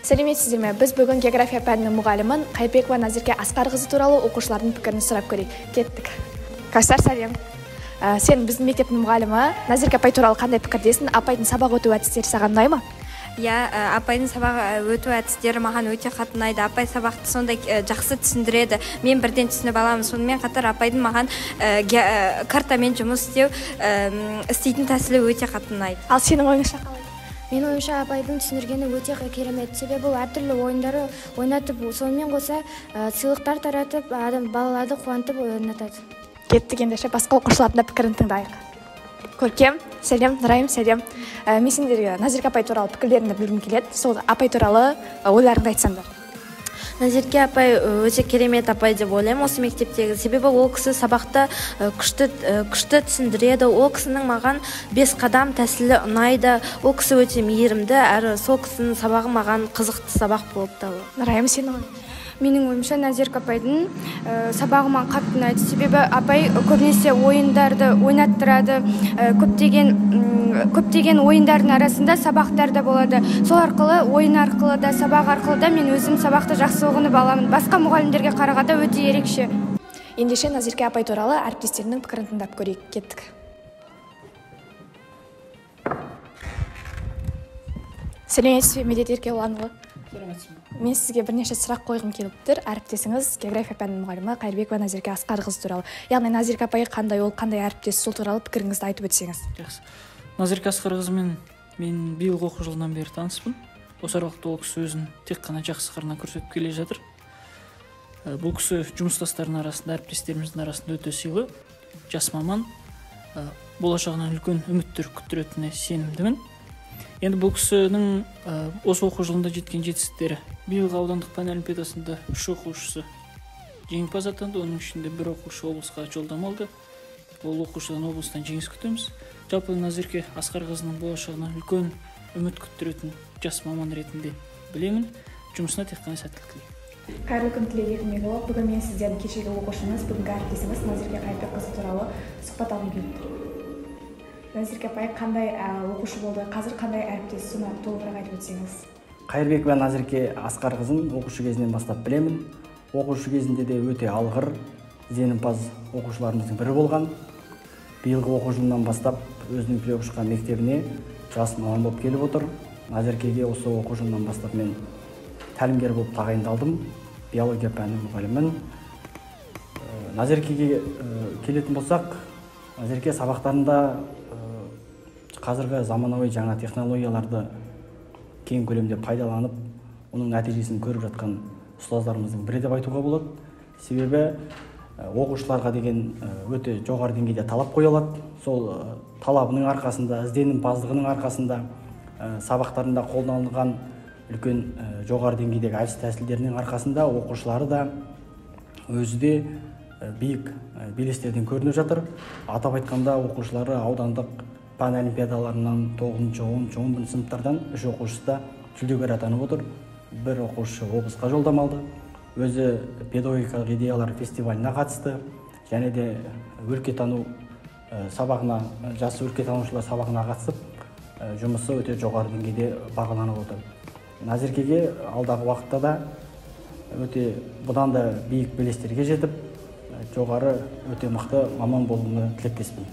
Сәлеметсіздер ме? Біз бүгін география пәнінің мұғалімін Қайырбекова Назерке Асқарқызы туралы оқушылардың пікірін сұрап көрейік. Кеттік. Кәштар, сәлем. Сен біздің мектептің мұғалімі. Назерке апай туралы қандай пікірдесің? Апайдың сабақ өту әдістері саған ұнай ма? Иә, апайдың сабақ өту әдістері маған өте қатты ұнайды. Апай сабақты сондай жақсы түсіндіреді. Мен бірден түсініп аламын. Сонымен қатар апайдың маған картамен жұмыс істейтін тәсілі өте қатты ұнайды. Ал сенің ойыңша қалай? Менің ойымша апайдың түсіндіргені өте керемет. Себебі ол әртүрлі ойындары ойнатып, сонымен қоса сыйлықтар таратып, балаларды қуантып ойнатады. Кеттік, ендеше басқа оқушылардың да пікірін тыңдайық. Көркем, сәлем, Нұрайым, сәлем. Мен сендерге Назерке апай туралы пікірлеріңді білгім келеді. Сол апай туралы ойларыңды айтсаңдар. Назерке апай өте керемет апай деп ойлаймын осы мектептегі. Себебі ол кісі сабақта күшті түсіндіреді. Ол кісінің маған 5 қадам тәсілі ұнайды. Ол кісі өте мейірімді, әрі сол кісінің сабағы маған қызықты сабақ болып табылады. Нұрайым, сенің Менің ойымша Назерке апайдың сабағы маған қатты ұнайды. Себебі апай көбінесе ойындарды ойнаттырады. Көптеген ойындардың арасында сабақтар да болады. Сол арқылы, ойын арқылы да, сабақ арқылы да мен өзім сабақты жақсы ұғынып аламын. Басқа мұғалімдерге қарағанда өте ерекше. Ендеше Назерке апай туралы әріптестерінің пікірін тыңдап көрейік. Кеттік. Сәлеметсіз бе, Медет Еркебұланұлы? Мен сізге бірнеше сұрақ қойғым келіп тұр. Әріптесіңіз география пәнінің мұғалімі Қайырбекова Назерке Асқарқызы туралы. Яғни Назерке апай қандай ол, қандай әріптес, сол туралы пікіріңізді айтып өтсеңіз. Жақсы. Назерке Асқарқызымен мен биылғы оқу жылынан бері таныспын. Осы аралықта ол кісі өзін тек қана жақсы қырынан көрсетіп келе жатыр. Бұл кісі жұмыстастардың арасында, әріптестеріміздің арасында өте сыйлы, жас маман, болашағынан үлкен үміттер күттіретініне сенімдімін. Енді бұл кісінің осы оқу жылында жеткен жетістіктері. Биылғы аудандық пән олимпиадасында 3 оқушысы жеңімпаз атанды. Оның ішінде 1 оқушы облысқа жолдама алды. Ол оқушыдан облыстан жеңіс күтеміз. Жалпы Назерке Асқарқызының болашағынан үлкен үміт күттіретін жас маман ретінде білемін. Жұмысына тек қана сәттілік тілеймін. Қайырлы күн тілегім болып, бүгін мен сіздердің кешегі оқушыңыз, бүгінгі әріптесіңіз Назерке Қайырбекқызы туралы сұхбат алғым келіп тұр. Назерке апай қандай оқушы болды, қазір қандай әріптес, соны толығырақ айтып өтсеңіз. Қайырбекова Назерке Асқарқызын оқушы кезінен бастап білемін. Оқушы кезінде де өте алғыр, ізденімпаз оқушыларымыздың бірі болған. Биылғы оқу жылынан бастап өзінің түлеп ұшқан мектебіне жас маман болып келіп отыр. Назеркеге осы оқу жылынан бастап мен тәлімгер болып тағайындалдым. Биология пәнінің мұғалімімін. Назеркеге келетін болсақ, Назерке сабақтарында қазіргі заманауи жаңа технологияларды кең көлемде пайдаланып, оның нәтижесін көріп жатқан ұстаздарымыздың бірі деп айтуға болады. Себебі оқушыларға деген өте жоғары деңгейде талап қойылады. Сол талабының арқасында, ізденімпаздығының арқасында сабақтарында қолданылған үлкен жоғары деңгейдегі әдіс тәсілдерінің арқасында оқушылары да өзі де биік белестерден көрініп жатыр. Атап айтқанда оқушылары аудандық пән олимпиадаларынан 9-шы, 10-шы, 11-шы сыныптардан 3 оқушысы да жүлдегер атанып отыр. 1 оқушы облысқа жолдама алды. Өзі педагогикалық идеялар фестиваліне қатысты, және де өлкетану сабағына, жас өлкетанушылар сабағына қатысып, жұмысы өте жоғары деңгейде бағаланып отыр. Назеркеге алдағы уақытта да өте бұдан да биік белестерге жетіп, жоғары өте мықты маман болуына тілектеспін.